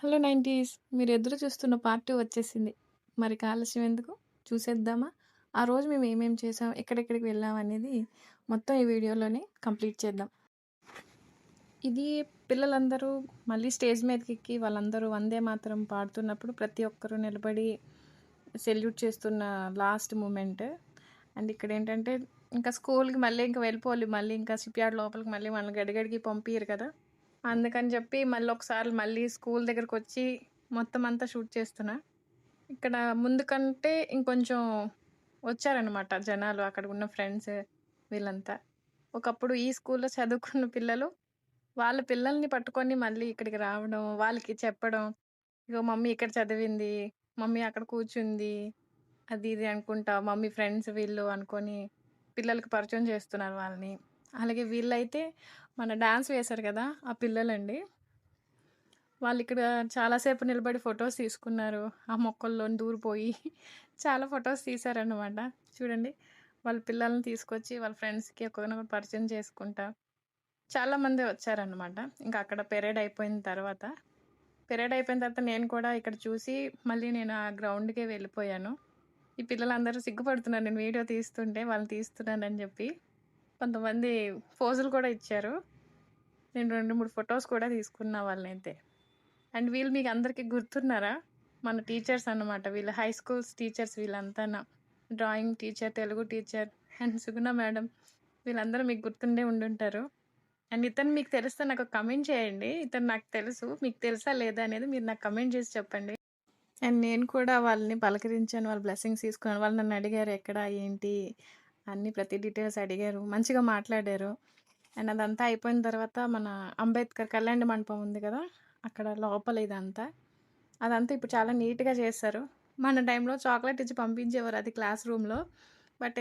Hello 90స్ మీరు ఎదురు చూస్తున్న పార్ట్ 2 వచ్చేసింది. మరి ఆలస్యం ఎందుకు? చూసేద్దామా? ఆ రోజు మేము ఏమేం చేసాం, ఎక్కడెక్కడికి వెళ్ళాం అనేది మొత్తం ఈ వీడియోలోనే కంప్లీట్ చేద్దాం. ఇది పిల్లలందరూ మళ్ళీ స్టేజ్ మీదకెక్కి వాళ్ళందరూ వందే మాతరం పాడుతున్నప్పుడు ప్రతి ఒక్కరు నిలబడి సెల్యూట్ చేస్తున్న లాస్ట్ మూమెంట్. అండ్ ఇక్కడేంటంటే ఇంకా స్కూల్‌కి మళ్ళీ ఇంక వెళ్ళిపోవాలి. మళ్ళీ ఇంకా షిప్‌యార్డ్ లోపలికి మళ్ళీ మనల్ని గడిగడికి పంపియరు కదా! అందుకని చెప్పి మళ్ళొకసారి మళ్ళీ స్కూల్ దగ్గరకొచ్చి మొత్తం అంతా షూట్ చేస్తున్నా. ఇక్కడ ముందు కంటే ఇంకొంచెం వచ్చారనమాట జనాలు. అక్కడ ఉన్న ఫ్రెండ్స్ వీళ్ళంతా. ఒకప్పుడు ఈ స్కూల్‌లో చదువుకున్న పిల్లలు, వాళ్ళ పిల్లల్ని పట్టుకొని మళ్ళీ ఇక్కడికి రావడం, వాళ్ళకి చెప్పడం. ఇగో మమ్మీ ఇక్కడ చదివింది, మమ్మీ అక్కడ కూర్చుంది, అది ఇది అనుకుంటా మమ్మీ ఫ్రెండ్స్ వీళ్ళు అనుకోని పిల్లలకి పరిచయం చేస్తున్నారు వాళ్ళని. అలాగే వీళ్ళైతే మన డాన్స్ వేశారు కదా! ఆ పిల్లలండి. వాళ్ళిక్కడ చాలా సేపు నిలబడి ఫోటోస్ తీసుకున్నారు. ఆ మొక్కల్లోని దూరిపోయి చాలా ఫోటోస్ తీశారనమాట. చూడండి. వాళ్ళ పిల్లల్ని తీసుకొచ్చి వాళ్ళ ఫ్రెండ్స్‌కి ఒకరినొకరు పరిచయం చేసుకుంటా, చాలా మందే వచ్చారనమాట. ఇంకా అక్కడ పెరేడ్ అయిపోయిన తర్వాత, నేను కూడా ఇక్కడ చూసి మళ్ళీ నేను ఆ గ్రౌండ్‌కే వెళ్ళిపోయాను. ఈ పిల్లలందరూ సిగ్గుపడుతున్నారు నేను వీడియో తీస్తుంటే, వాళ్ళని తీస్తున్నానని జెప్పి. కొంతమంది పోజులు కూడా ఇచ్చారు. నేను 2, 3 ఫోటోస్ కూడా తీసుకున్నా వాళ్ళనైతే. అండ్ వీళ్ళు మీకందరికి గుర్తున్నారా? మన టీచర్స్ అన్నమాట. వీళ్ళు హై స్కూల్స్ టీచర్స్ వీళ్ళంతాన. Drawing teacher, Telugu teacher and Suguna madam వీళ్ళందరూ మీకు గుర్తుండే ఉండుంటారు. అండ్ ఇతను మీకు తెలిస్తే నాకు కమెంట్ చేయండి. ఇతను నాకు తెలుసు. మీకు తెలుసా లేదా అనేది మీరు నాకు కమెంట్ చేసి చెప్పండి. అండ్ నేను కూడా వాళ్ళని పలకరించాను. వాళ్ళ బ్లెస్సింగ్స్ తీసుకున్నాను. వాళ్ళు నన్నడిగారు ఎక్కడ, ఏంటి అన్నీ ప్రతి డీటెయిల్స్ అడిగారు. మంచిగా మాట్లాడారు. అండ్ అదంతా అయిపోయిన తర్వాత మన అంబేద్కర్ కళ్యాణ మండపం ఉంది కదా! అక్కడ లోపల ఇదంతా. అదంతా ఇప్పుడు చాలా నీట్‌గా చేశారు. మన టైంలో చాక్లెట్ ఇచ్చి పంపించేవారు అది క్లాస్ రూమ్‌లో. బట్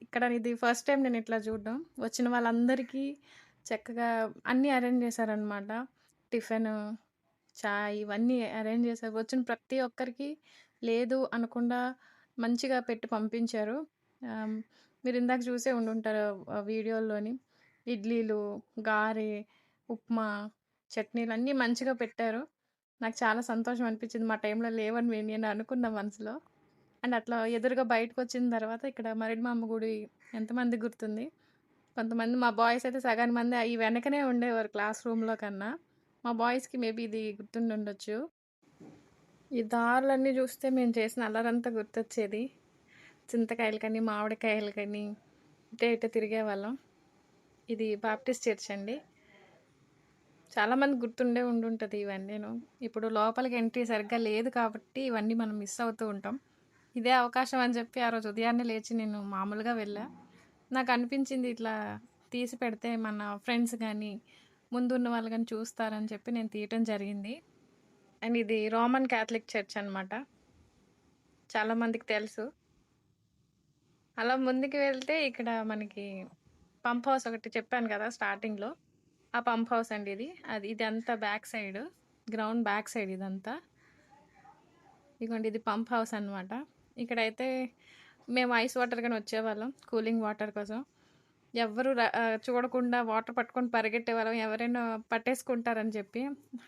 ఇక్కడ ఇది ఫస్ట్ టైమ్ నేను ఇట్లా చూడడం. వచ్చిన వాళ్ళందరికీ చక్కగా అన్నీ అరేంజ్ చేశారనమాట. టిఫిను, చాయ్ ఇవన్నీ అరేంజ్ చేశారు. వచ్చిన ప్రతి ఒక్కరికి లేదు అనకుండా మంచిగా పెట్టి పంపించారు. ఆహ్, మీరిందాక చూసే ఉండుంటారు వీడియోల్లోని. ఇడ్లీలు, గారె, ఉప్మా, చట్నీలు అన్నీ మంచిగా పెట్టారు. నాకు చాలా సంతోషం అనిపించింది. మా టైంలో లేవని నేను అనుకున్న మనసులో. అండ్ అట్లా ఎదురుగా బయటకొచ్చిన తర్వాత ఇక్కడ మరిడమ్మ గుడి ఎంతమందికి గుర్తుంది? కొంతమంది మా బాయ్స్ అయితే సగానికి మంది ఈ వెనకనే ఉండేవారు క్లాస్ రూమ్‌లో కన్నా. మా బాయ్స్‌కి మేబీ ఇది గుర్తుండుండొచ్చు. ఈ దారులన్నీ చూస్తే మేము చేసిన అల్లరంతా గుర్తొచ్చేది. చింతకాయలకని, మామిడికాయలకని ఇటు తిరిగేవాళ్ళం. ఇది బాప్టిస్ట్ చర్చ్ అండి. చాలామందికి గుర్తుండే ఉండుంటది ఇవన్నీను. ఇప్పుడు లోపలికి ఎంట్రీ సరిగ్గా లేదు కాబట్టి ఇవన్నీ మనం మిస్ అవుతూ ఉంటాం. ఇదే అవకాశం అని చెప్పి ఆ రోజు ఉదయాన్నే లేచి నేను మామూలుగా వెళ్ళా. నాకనిపించింది ఇట్లా తీసి పెడితే మన ఫ్రెండ్స్ గానీ, ముందున్న వాళ్ళు గానీ చూస్తారని చెప్పి నేను తీయటం జరిగింది. అండ్ ఇది రోమన్ క్యాథలిక్ చర్చ్ అనమాట. చాలా మందికి తెలుసు. అలా ముందుకు వెళ్తే ఇక్కడ మనకి పంప్ హౌస్ ఒకటి చెప్పాను కదా స్టార్టింగ్‌లో. ఆ పంప్ హౌస్ అండి ఇది. ఇదంతా back side. Ground back side ఇదంతా. ఇదిగోండి ఇది పంప్ హౌస్ అనమాట. ఇక్కడైతే మేము ఐస్ వాటర్ గాని వచ్చేవాళ్ళం కూలింగ్ వాటర్ కోసం. ఎవ్వరు చూడకుండా వాటర్ పట్టుకొని పరిగెట్టేవాళ్ళం. ఎవరైనా పట్టేసుకుంటారని చెప్పి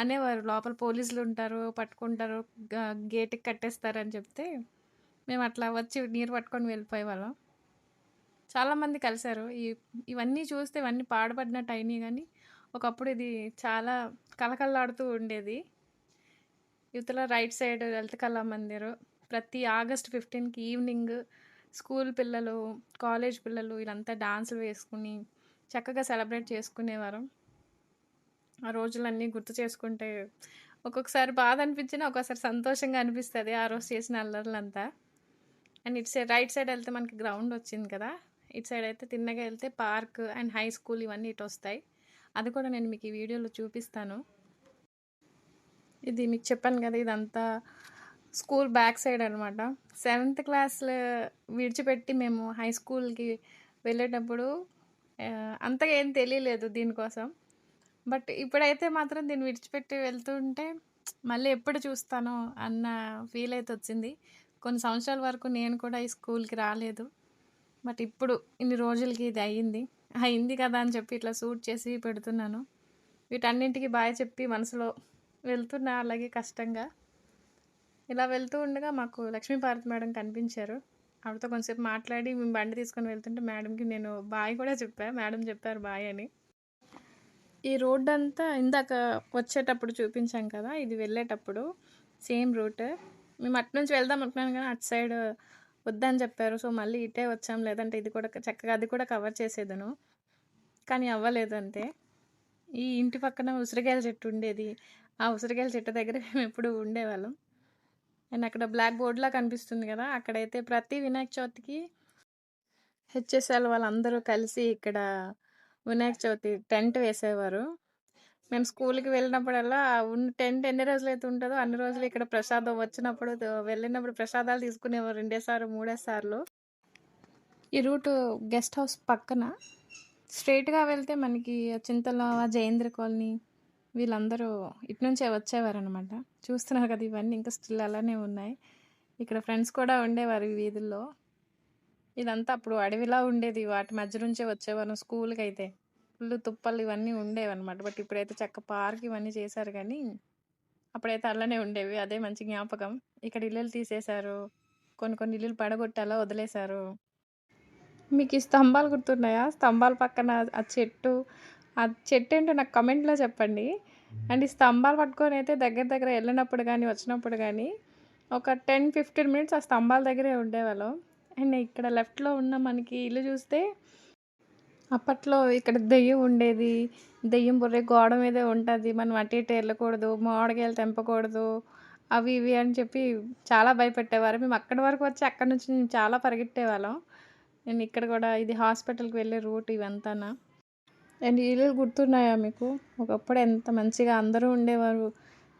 అనేవారు. లోపల పోలీసులుంటారు, పట్టుకుంటారు, గ గేట్‌కి కట్టేస్తారని చెప్తే, మేము అట్లా వచ్చి నీరు పట్టుకొని వెళ్ళిపోయేవాళ్ళం. చాలామంది కలిసారు. ఇవన్నీ చూస్తే ఇవన్నీ పాడుపడినట్టు అయినియి గానీ, ఒకప్పుడు ఇది చాలా కళకళలాడుతూ ఉండేది. ఇవతల రైట్ సైడ్ లలిత కళా మందిర్. ప్రతి ఆగస్ట్ 15కి ఈవినింగ్ స్కూల్ పిల్లలు, కాలేజ్ పిల్లలు వీళ్ళంతా డాన్సులు వేసుకొని చక్కగా సెలబ్రేట్ చేసుకునేవారం. ఆ రోజులన్నీ గుర్తు చేసుకుంటే ఒక్కొక్కసారి బాధ అనిపించినా, ఒక్కోసారి సంతోషంగా అనిపిస్తది. ఆ రోజు చేసిన అల్లర్లంతా. అండ్ ఇటు సైడ్ రైట్ సైడ్ ఎళ్తే మనకి గ్రౌండ్ వచ్చింది కదా! ఇటు సైడ్ అయితే తిన్నగా ఎళ్తే పార్క్ అండ్ హై స్కూల్ ఇవన్నీ ఇటొస్తాయి. అది కూడా నేను మీకు ఈ వీడియోలో చూపిస్తాను. ఇది మీకు చెప్పాను కదా! ఇదంతా స్కూల్ బ్యాక్ సైడ్ అనమాట. సెవెంత్ క్లాస్‌లో విడిచిపెట్టి మేము హై స్కూల్‌కి వెళ్ళేటప్పుడు అంతగా ఏం తెలియలేదు దీనికోసం. బట్ ఇప్పుడైతే మాత్రం దీన్ని విడిచిపెట్టి వెళ్తుంటే మళ్ళీ ఎప్పుడు చూస్తానో అన్న ఫీల్ అయితే వచ్చింది. కొన్ని సంవత్సరాల వరకు నేను కూడా ఈ స్కూల్‌కి రాలేదు. బట్ ఇప్పుడు ఇన్ని రోజులకి ఇది అయింది. అయింది కదా అని చెప్పి ఇట్లా షూట్ చేసి పెడుతున్నాను. వీటన్నింటికి బాయ్ చెప్పి మనసులో వెళ్తున్నా అలాగే కష్టంగా. ఇలా వెళ్తూ ఉండగా మాకు లక్ష్మీపార్వతి మేడం కనిపించారు. ఆవిడతో కొంతసేపు మాట్లాడి మేము బండి తీసుకొని వెళ్తుంటే మేడంకి నేను బాయ్ కూడా చెప్పా. మేడం చెప్పారు బాయ్ అని. ఈ రోడ్డంతా ఇందాక వచ్చేటప్పుడు చూపించాం కదా! ఇది వెళ్ళేటప్పుడు సేమ్ రూట్. మేము అటునుంచి వెళ్దాం అనుకున్నాం గానీ, అటు సైడ్ వద్దని చెప్పారు. సో, మళ్ళీ ఇటే వచ్చాం. లేదంటే ఇది కూడా చక్కగా అది కూడా కవర్ చేసేదును. కానీ అవ్వలేదు అంతే. ఈ ఇంటి పక్కన ఉసిరికాయల చెట్టు ఉండేది. ఆ ఉసిరికాయల చెట్టు దగ్గర మేమెప్పుడు ఉండేవాళ్ళం. అండ్ అక్కడ బ్లాక్ బోర్డ్‌లా కనిపిస్తుంది గదా! అక్కడైతే ప్రతి వినాయక చవితికి హెచ్ఎస్ఎల్ వాళ్ళందరూ కలిసి ఇక్కడ వినాయక చవితి టెంట్ వేసేవారు. మేము స్కూల్‌కి వెళ్ళినప్పుడల్లా ఉన్న టెంట్ ఎన్ని రోజులైతే ఉంటదో అన్ని రోజులు ఇక్కడ ప్రసాదం వచ్చినప్పుడు వెళ్ళినప్పుడు ప్రసాదాలు తీసుకునేవారు రెండేసార్లు, మూడేసార్లు. ఈ రూటు గెస్ట్ హౌస్ పక్కన స్ట్రెయిట్‌గా వెళ్తే మనకి చింతలవావ, జయేంద్ర కాలనీ వీళ్ళందరూ ఇటు నుంచే వచ్చేవారనమాట. చూస్తున్నారు కదా! ఇవన్నీ ఇంకా స్టిల్ అలానే ఉన్నాయి. ఇక్కడ ఫ్రెండ్స్ కూడా ఉండేవారు ఈ వీధుల్లో. ఇదంతా అప్పుడు అడవిలా ఉండేది. వాటి మధ్య నుంచే వచ్చేవాళ్ళం స్కూల్‌కైతే. ఫుల్లు తుప్పలు ఇవన్నీ ఉండేవన్నమాట. బట్ ఇప్పుడైతే చక్క పార్క్ ఇవన్నీ చేశారు గానీ, అప్పుడైతే అలానే ఉండేవి. అదే మంచి జ్ఞాపకం. ఇక్కడ ఇల్లులు తీసేశారు. కొన్ని కొన్ని ఇల్లులు పడగొట్టి అలా వదిలేశారు. మీకు ఈ స్తంభాలు గుర్తున్నాయా? స్తంభాల పక్కన ఆ చెట్టేంటో నాకు కామెంట్‌లో చెప్పండి. అండ్ ఈ స్తంభాలు పట్టుకొనైతే దగ్గర దగ్గర ఎళ్ళినప్పుడు గానీ, వచ్చినప్పుడు గానీ, ఒక 10, 15 మినిట్స్ ఆ స్తంభాల దగ్గరే ఉండేవాళ్ళం. అండ్ ఇక్కడ లెఫ్ట్‌లో ఉన్న మనకి ఇల్లు చూస్తే, అప్పట్లో ఇక్కడ దెయ్యం ఉండేది. దెయ్యం బుర్ర గోడ మీదే ఉంటది. మనం అటు ఇటు ఎళ్ళకూడదు. మామిడికాయలు తెంపకూడదు. అవి ఇవి అని చెప్పి చాలా భయపెట్టేవారు. మేము అక్కడి వరకు వచ్చి అక్కడి నుంచి చాలా పరిగెట్టేవాళ్ళం. అండ్ ఇక్కడ కూడా ఇది హాస్పిటల్‌కి వెళ్ళే రూట్ ఇవంతాన. అండ్ ఈ ఇల్లులు గుర్తున్నాయా మీకు? ఒకప్పుడు ఎంత మంచిగా అందరూ ఉండేవారు.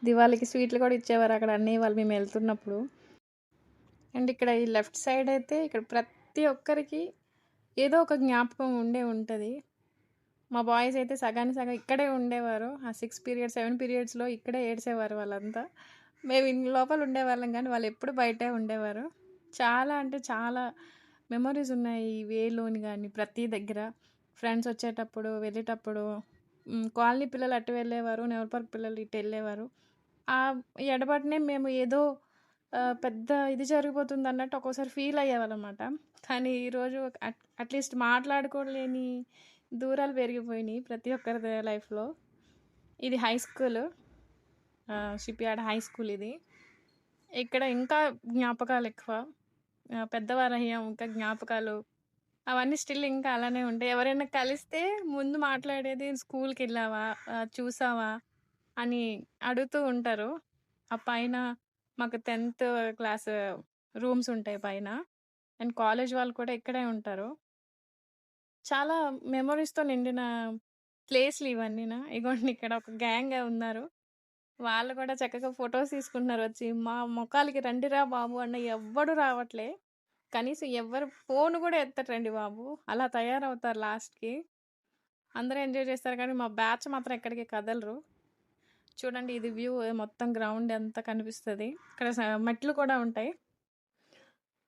దివాళీకి స్వీట్లు కూడా ఇచ్చేవారు అక్కడ అన్నయ్య వాళ్ళు మేము వెళ్తున్నప్పుడు. అండ్ ఇక్కడ ఈ లెఫ్ట్ సైడ్ అయితే ఇక్కడ ప్రతి ఒక్కరికి ఏదో ఒక జ్ఞాపకం ఉంటది. మా బాయ్స్ అయితే సగానికి సగం ఇక్కడే ఉండేవారు. ఆ 6 పీరియడ్స్, 7 పీరియడ్స్‌లో ఇక్కడే ఏడ్చేవారు వాళ్ళంతా. మేము లోపల ఉండేవాళ్ళం గానీ వాళ్ళెప్పుడు బయటే ఉండేవారు. చాలా అంటే చాలా మెమోరీస్ ఉన్నాయి ఈ వేలోని గానీ ప్రతి దగ్గర. ఫ్రెండ్స్ వచ్చేటప్పుడు, వెళ్ళేటప్పుడు కాలనీ పిల్లలు అటు వెళ్ళేవారు. నెవర్ పార్క్ పిల్లలు ఇటు వెళ్ళేవారు. ఈ ఎడబాటునే మేము ఏదో పెద్ద ఇది జరిగిపోతుందన్నట్టు ఒక్కోసారి ఫీల్ అయ్యేవాళ్ళనమాట. కానీ ఈరోజు అట్‌లీస్ట్ మాట్లాడుకోలేని దూరాలు పెరిగిపోయినాయి ప్రతి ఒక్కరి లైఫ్‌లో. ఇది high school. Shipyard high school ఇది. ఇక్కడ ఇంకా జ్ఞాపకాలెక్కువ. పెద్దవారయ్యాం ఇంకా జ్ఞాపకాలు అవన్నీ స్టిల్ ఇంకా అలానే ఉంటాయి. ఎవరైనా కలిస్తే ముందు మాట్లాడేది "స్కూల్‌కెళ్ళావా? చూసావా?" అని అడుగుతూ ఉంటారు. ఆ పైన మాకు 10థ్ క్లాస్ రూమ్స్ ఉంటాయి పైన. అండ్ కాలేజ్ వాళ్ళు కూడా ఇక్కడే ఉంటారు. చాలా మెమోరీస్‌తో నిండిన ప్లేస్‌లు ఇవన్నీనా. ఇగోండి ఇక్కడ ఒక గ్యాంగ్ ఉన్నారు. వాళ్ళు కూడా చక్కగా ఫోటోస్ తీసుకుంటున్నారు వచ్చి. మా మొఖాలకి రండిరా బాబు అన్న ఎవ్వడు రావట్లే. కనీసం ఎవ్వరు ఫోను గూడా ఎత్తట్రండి బాబు. అలా తయారవుతారు లాస్ట్‌కి. అందరూ ఎంజాయ్ చేస్తారు కానీ మా బ్యాచ్ మాత్రం ఎక్కడికి కదలరు. చూడండి ఇది వ్యూ మొత్తం గ్రౌండ్ అంతా కనిపిస్తది. ఇక్కడ మెట్లు కూడా ఉంటాయి.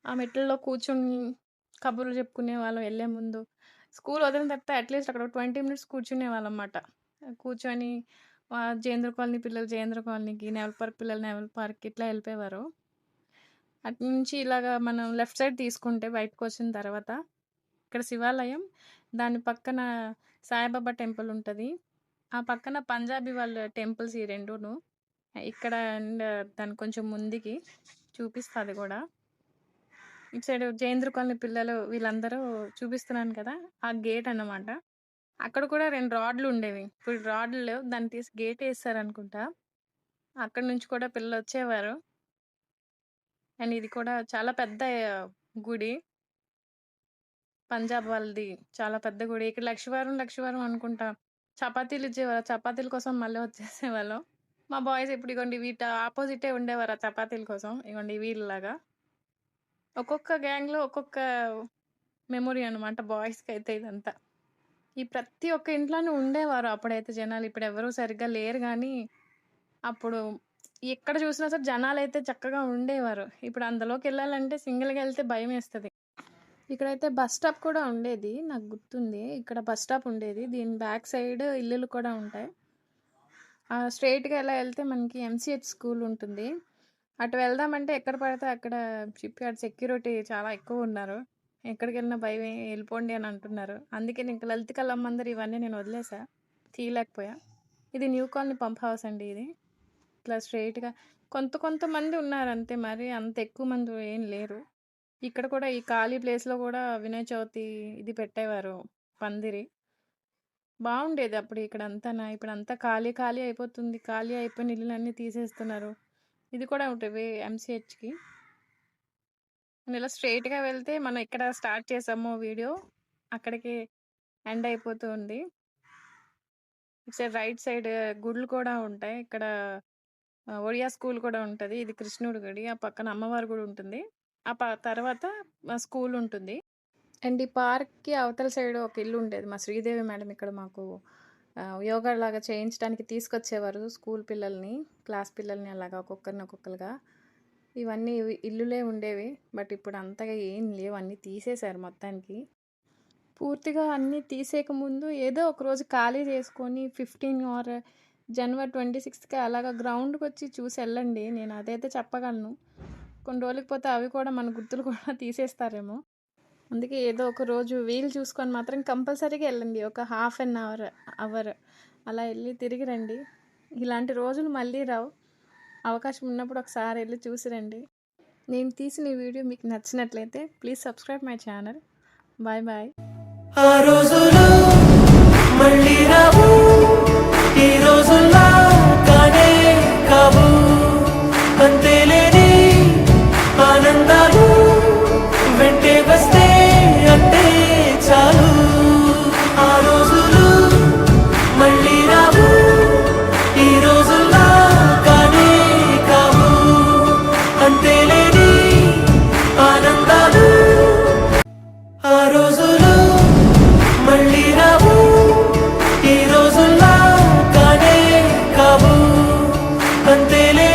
ఆ మెట్లలో కూర్చొని కబుర్లు చెప్పుకునేవాళ్ళం ఎళ్ళే ముందు. స్కూల్ వదిలిన తర్వాత అట్‌లీస్ట్ అక్కడ ఒక 20 మినిట్స్ కూర్చునేవాళ్ళనమాట. కూర్చొని జేంద్ర కాలనీ పిల్లలు జేంద్ర కాలనీకి, నెవల్ పార్క్ పిల్లలు నెవల్ పార్క్‌కి ఇట్లా ఎళ్ళిపోయేవారు. అటునుంచి ఇలాగా మనం లెఫ్ట్ సైడ్ తీసుకుంటే బయటకొచ్చిన తర్వాత ఇక్కడ శివాలయం, దాని పక్కన సాయిబాబా టెంపుల్ ఉంటది. ఆ పక్కన పంజాబీ వాళ్ళ టెంపుల్స్ ఈ రెండూను. ఇక్కడ అండ్ దానికి కొంచెం ముందుకి చూపిస్తా అది గూడా. ఇటు సైడ్ జయేంద్ర కాలనీ పిల్లలు వీళ్ళందరూ చూపిస్తున్నాను కదా! ఆ గేట్ అన్నమాట. అక్కడ కూడా 2 రాడ్లుండేవి. ఇప్పుడు రాడ్లు లేవు. దాన్ని తీసి గేటేసారనుకుంటా. అక్కడి నుంచి కూడా పిల్లలొచ్చేవారు. అండ్ ఇది కూడా చాలా పెద్ద గుడి. పంజాబ్ వాళ్ళది చాలా పెద్ద గుడి. ఇక్కడ లక్షవారం అనుకుంటా చపాతీలు ఇచ్చేవారు. చపాతీల కోసం మళ్ళీ వచ్చేసేవాళ్ళం. మా బాయ్స్ ఇప్పుడు ఇగోండి వీటి అపోజిటే ఉండేవారు ఆ చపాతీల కోసం. ఇగోండి వీళ్ళలాగా. ఒక్కొక్క గ్యాంగ్‌లో ఒక్కొక్క మెమరీ అనమాట బాయ్స్‌కైతే ఇదంతా. ఈ ప్రతి ఒక్క ఇంట్లోనూ ఉండేవారు అప్పుడైతే జనాలు. ఇప్పుడెవరు సరిగ్గా లేరు గానీ, అప్పుడు ఎక్కడ చూసినా సరే జనాలైతే చక్కగా ఉండేవారు. ఇప్పుడు అందులోకెళ్ళాలంటే సింగిల్‌గా ఎళ్తే భయమేస్తది. ఇక్కడైతే బస్ స్టాప్ కూడా ఉండేది. నాకు గుర్తుంది. ఇక్కడ బస్ స్టాప్ ఉండేది. దీని బ్యాక్ సైడ్ ఇల్లులు కూడా ఉంటాయి. స్ట్రెయిట్‌గా ఇలా ఎళ్తే మనకి ఎంసీహెచ్ స్కూల్ ఉంటుంది. అటు వెళ్దామంటే ఎక్కడ పడితే అక్కడ షిప్ యార్డ్ సెక్యూరిటీ చాలా ఎక్కువున్నారు. ఎక్కడికెళ్ళినా భయమే ఎళ్ళిపోండి అని అంటున్నారు. అందుకే ఇంక లలిత కళా మందిర్ ఇవన్నీ నేను వదిలేసా. తీయలేకపోయా. ఇది న్యూ కాలనీ పంప్ హౌస్ అండి ఇది. ఇట్లా స్ట్రెయిట్‌గా కొంతమంది ఉన్నారంతే. మరి అంత ఎక్కువ మంది ఏం లేరు. ఇక్కడ కూడా ఈ ఖాళీ ప్లేస్‌లో కూడా వినాయక చవితి ఇది పెట్టేవారు పందిరి. బావుండేది అప్పుడు ఇక్కడంతానా. ఇప్పుడంతా ఖాళీ అయిపోతుంది. ఖాళీ అయిపోయిన ఇల్లులన్నీ తీసేస్తున్నారు. ఇది కూడా ఒకటి ఎంసీహెచ్‌కి. ఇలా స్ట్రెయిట్‌గా వెళ్తే మనం ఎక్కడ స్టార్ట్ చేసామో వీడియో అక్కడికి ఎండ్ అయిపోతూ ఉంది. ఇటు సైడ్ రైట్ సైడ్ గుడులు కూడా ఉంటాయి. ఇక్కడ ఒడియా స్కూల్ కూడా ఉంటది. ఇది కృష్ణుడి గుడి. ఆ పక్కన అమ్మవారి గుడి ఉంటుంది. తర్వాత స్కూల్ ఉంటుంది. అండ్ ఈ పార్క్‌కి అవతల సైడ్ ఒక ఇల్లు ఉండేది. మా శ్రీదేవి మేడం ఇక్కడ మాకు యోగా లాగా చేయించడానికి తీసుకొచ్చేవారు స్కూల్ పిల్లల్ని, క్లాస్ పిల్లల్ని అలాగా ఒక్కొక్కరుగా. ఇవన్నీ ఇల్లులే ఉండేవి. బట్ ఇప్పుడు అంతగా ఏం లేవు. అన్నీ తీసేశారు మొత్తానికి. పూర్తిగా అన్నీ తీసేయకముందు ఏదో ఒకరోజు ఖాళీ చేసుకొని 15 ఆర్ జనవరి 26కి అలాగా గ్రౌండ్‌కొచ్చి చూసి ఎళ్ళండి. నేను అదైతే చెప్పగలను. కొన్ని రోజులకి పోతే అవి కూడా మన గుర్తులు కూడా తీసేస్తారేమో. అందుకే ఏదో ఒక రోజు వీలు చూసుకొని మాత్రం కంపల్సరీగా ఎళ్ళండి. ఒక హాఫ్ అన్ అవర్ అలా ఎళ్లి తిరిగి రండి. ఇలాంటి రోజులు మళ్ళీ రావు. అవకాశం ఉన్నప్పుడు ఒకసారి ఎళ్లి చూసి రండి. నేను తీసిన ఈ వీడియో మీకు నచ్చినట్లయితే please subscribe my channel. Bye bye. ఆ రోజులు మళ్ళీ రావు, ఈ రోజుల్లా కానే కావు. అంతేలేని ఆనందాలు వెంటే వస్తే అంటే చాలు. ఆ రోజులు మళ్ళీ రావు, ఈ రోజుల్లా కానే కావు. అంతేలేని ఆనందాలు ఆ రోజులు మళ్ళీ రావు, ఈ రోజుల్లా కానే కావు. అంతేలే